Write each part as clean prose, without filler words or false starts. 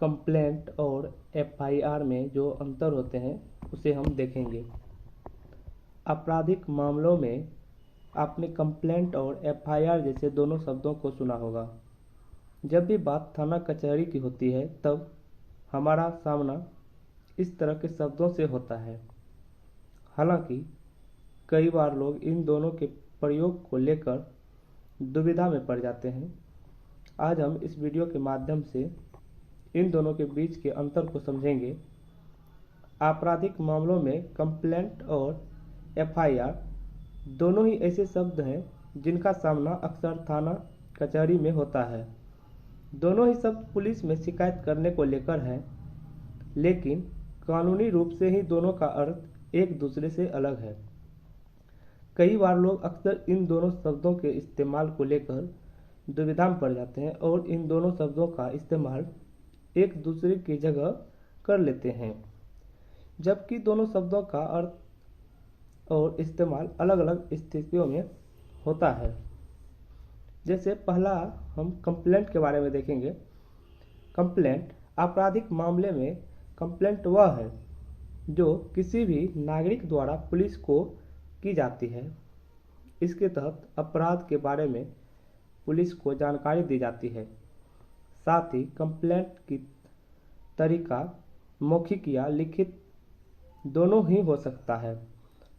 Complaint और FIR में जो अंतर होते हैं उसे हम देखेंगे। आपराधिक मामलों में आपने कंप्लेंट और एफआईआर जैसे दोनों शब्दों को सुना होगा। जब भी बात थाना कचहरी की होती है तब हमारा सामना इस तरह के शब्दों से होता है। हालांकि कई बार लोग इन दोनों के प्रयोग को लेकर दुविधा में पड़ जाते हैं। आज हम इस वीडियो के माध्यम से इन दोनों के बीच के अंतर को समझेंगे। आपराधिक मामलों में कंप्लेंट और एफआईआर दोनों ही ऐसे शब्द हैं जिनका सामना अक्सर थाना कचहरी में होता है। दोनों ही शब्द पुलिस में शिकायत करने को लेकर हैं, लेकिन कानूनी रूप से ही दोनों का अर्थ एक दूसरे से अलग है। कई बार लोग अक्सर इन दोनों शब्दों के इस्तेमाल को लेकर दुविधा में पड़ जाते हैं और इन दोनों शब्दों का इस्तेमाल एक दूसरे की जगह कर लेते हैं, जबकि दोनों शब्दों का अर्थ और इस्तेमाल अलग अलग स्थितियों में होता है। जैसे पहला हम कंप्लेंट के बारे में देखेंगे। कंप्लेंट आपराधिक मामले में कंप्लेंट वह है जो किसी भी नागरिक द्वारा पुलिस को की जाती है। इसके तहत अपराध के बारे में पुलिस को जानकारी दी जाती है। साथ ही कंप्लेंट की तरीका मौखिक या लिखित दोनों ही हो सकता है।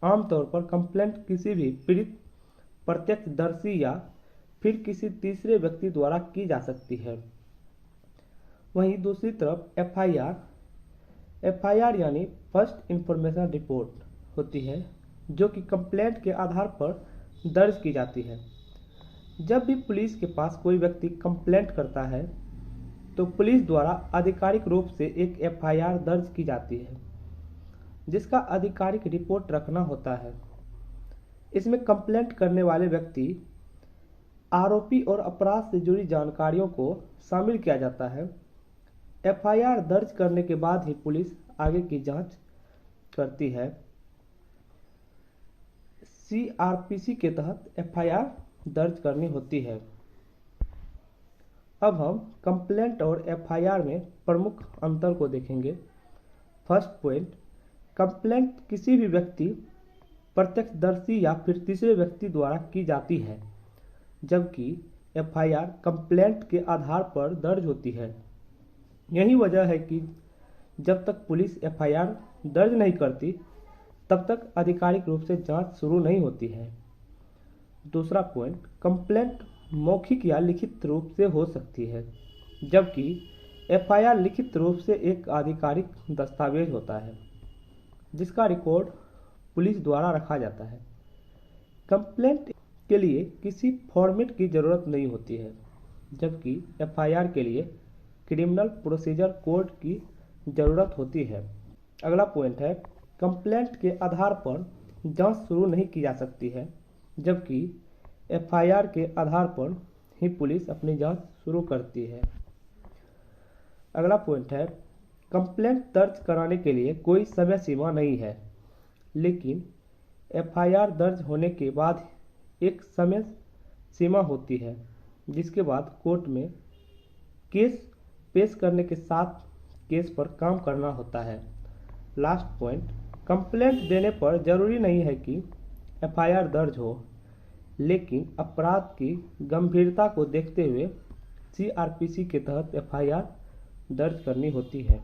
आमतौर पर कंप्लेंट किसी भी पीड़ित, प्रत्यक्षदर्शी या फिर किसी तीसरे व्यक्ति द्वारा की जा सकती है। वहीं दूसरी तरफ एफआईआर यानी फर्स्ट इंफॉर्मेशन रिपोर्ट होती है, जो कि कंप्लेंट के आधार पर दर्ज की जाती है। जब भी पुलिस के पास कोई व्यक्ति कंप्लेंट करता है तो पुलिस द्वारा आधिकारिक रूप से एक एफआईआर दर्ज की जाती है, जिसका आधिकारिक रिपोर्ट रखना होता है। इसमें कंप्लेंट करने वाले व्यक्ति, आरोपी और अपराध से जुड़ी जानकारियों को शामिल किया जाता है। एफआईआर दर्ज करने के बाद ही पुलिस आगे की जांच करती है। सीआरपीसी के तहत एफआईआर दर्ज करनी होती है। अब हम कंप्लेंट और एफआईआर में प्रमुख अंतर को देखेंगे। फर्स्ट पॉइंट, कंप्लेंट किसी भी व्यक्ति, प्रत्यक्षदर्शी या फिर तीसरे व्यक्ति द्वारा की जाती है, जबकि एफआईआर कंप्लेंट के आधार पर दर्ज होती है। यही वजह है कि जब तक पुलिस एफआईआर दर्ज नहीं करती तब तक आधिकारिक रूप से जांच शुरू नहीं होती है। दूसरा पॉइंट, कंप्लेंट मौखिक या लिखित रूप से हो सकती है, जबकि एफआईआर लिखित रूप से एक आधिकारिक दस्तावेज होता है जिसका रिकॉर्ड पुलिस द्वारा रखा जाता है। कंप्लेंट के लिए किसी फॉर्मेट की ज़रूरत नहीं होती है, जबकि एफआईआर के लिए क्रिमिनल प्रोसीजर कोड की ज़रूरत होती है। अगला पॉइंट है, कंप्लेंट के आधार पर जांच शुरू नहीं की जा सकती है, जबकि एफआईआर के आधार पर ही पुलिस अपनी जांच शुरू करती है। अगला पॉइंट है, कंप्लेंट दर्ज कराने के लिए कोई समय सीमा नहीं है, लेकिन एफआईआर दर्ज होने के बाद एक समय सीमा होती है, जिसके बाद कोर्ट में केस पेश करने के साथ केस पर काम करना होता है। लास्ट पॉइंट, कंप्लेंट देने पर जरूरी नहीं है कि एफआईआर दर्ज हो, लेकिन अपराध की गंभीरता को देखते हुए सीआरपीसी के तहत एफआईआर दर्ज करनी होती है।